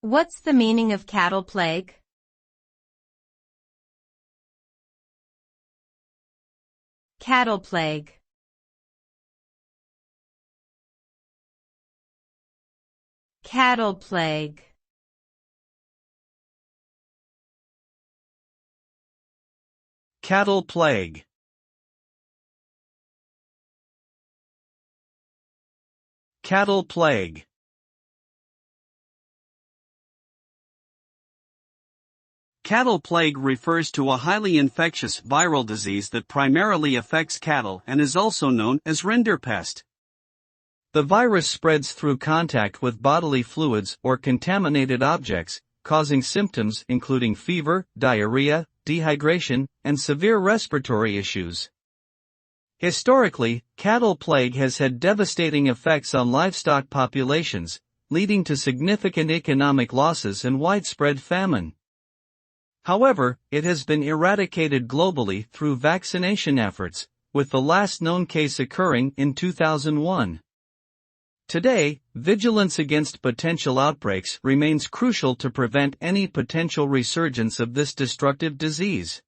What's the meaning of cattle plague? Cattle plague. Cattle plague. Cattle plague. Cattle plague. Cattle plague refers to a highly infectious viral disease that primarily affects cattle and is also known as rinderpest. The virus spreads through contact with bodily fluids or contaminated objects, causing symptoms including fever, diarrhea, dehydration, and severe respiratory issues. Historically, cattle plague has had devastating effects on livestock populations, leading to significant economic losses and widespread famine. However, it has been eradicated globally through vaccination efforts, with the last known case occurring in 2001. Today, vigilance against potential outbreaks remains crucial to prevent any potential resurgence of this destructive disease.